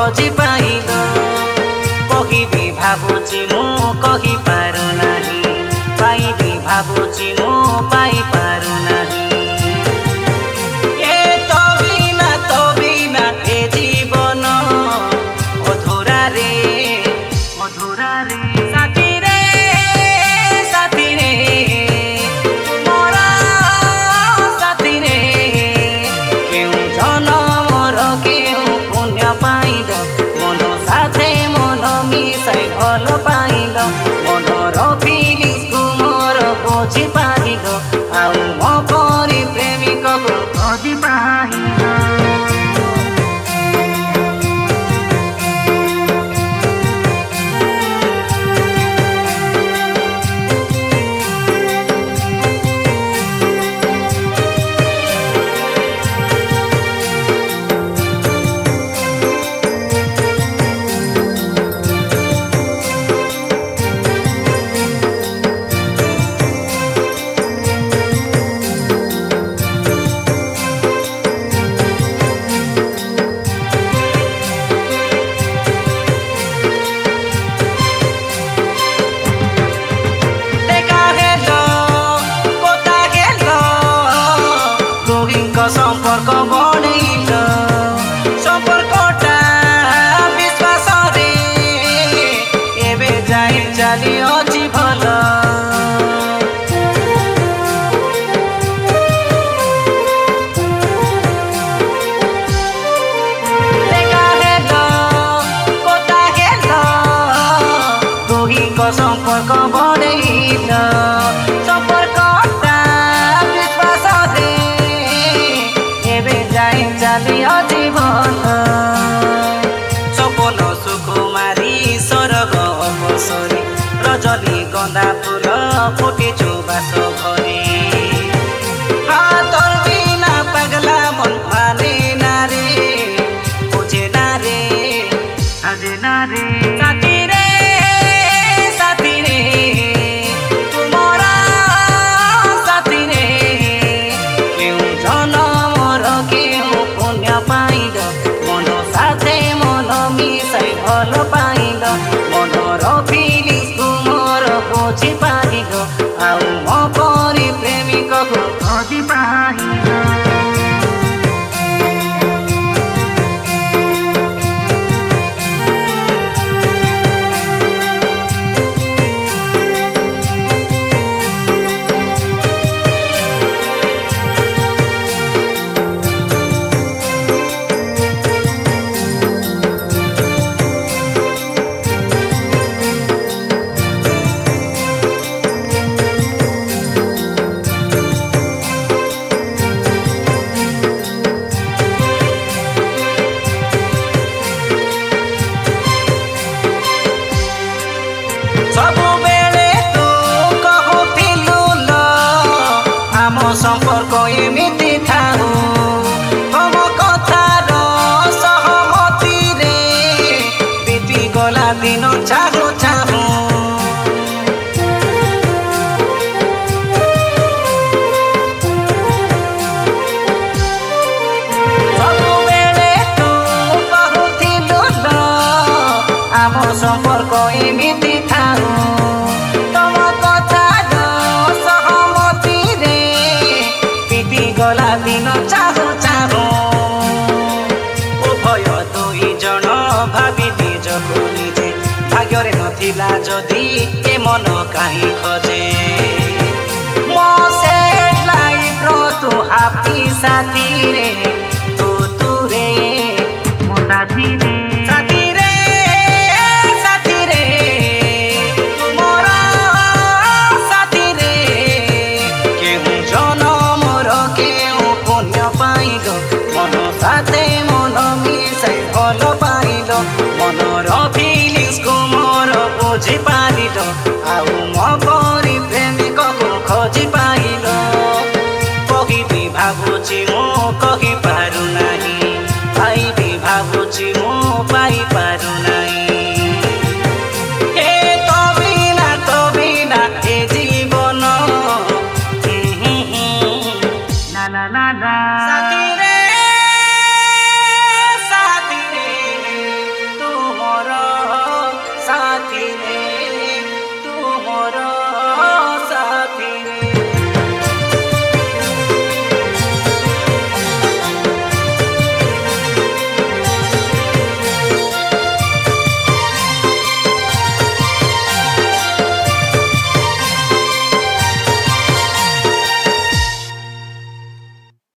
खोजी पाइल कहिबी भाबुची मु कहि पारु नाही पाइबी भाबुची मु पाइ पारु नाही तो बिना ए जीवन अधूरा रे साथी रे साथी रे मोरा साथी रे केउ जनमर केउ पुण्य पाइल मन साथे मन मिसाई भल पाइल मनर फिलिंग्स को मोर बुझी पाइल आउ मो परी प्रेमिक को खोजी पाइल সম্পর্ক বড়াইল সম্পর্কটা বিশ্বাসরে এবে যাই চালি অছি ভাল দেখা হেল কথা হেল দুহিঙ্ক সম্পর্ক বড়াইল সম্পর্কটা বিশ্বাসরে চালিয়া জীবন সপন সুকুমারী সরগ অপসরী রজনী গন্ধা ফুল ফুটিছু বাস ঘরে তোর বিনা পাগলা মন মানে না রে বুঝে না রে সাজে না রে সাথী রে সাথী রে তোমারা সাথী রে কেউ জনমর কেউ পুণ্য পাইল মন সাথে মন মিশাই ভল পাইল মনর ফিলিংস কু মোর বুঝি পাইল আউ মো পরি প্রেমিক কু খোঁজি পাইল सबुबेले तू कहुथिलु ल आम संपर्क एमिति थाऊ तम कथार सहमति रे बीती गला दिन चाहू चाहू सबुबेले तू कहुथिलु ल आम संपर्क एमिति थाऊ गला दिन चाहू चाहू उभय दुई जन भावी निजको निजे भाग्ୟରେ नथिला जदि ए मन काहि खोजे मो सेट लाइफ रो तू हापी साथी रे तू रे मो साथी रे साथी रे साथी रे मोरा साथी रे केहु जनमर केहु पुण्य पाइल मन साथे मन मिसाई भल पाइल मनर फिलिंग्स को मोर बुझी पाइल आउ मो परी प्रेमिक को खोजी पाइल कहिबी भाबुची मु कहि पारु नाही पाइबी भाबुची मु पाइ पारु नाही।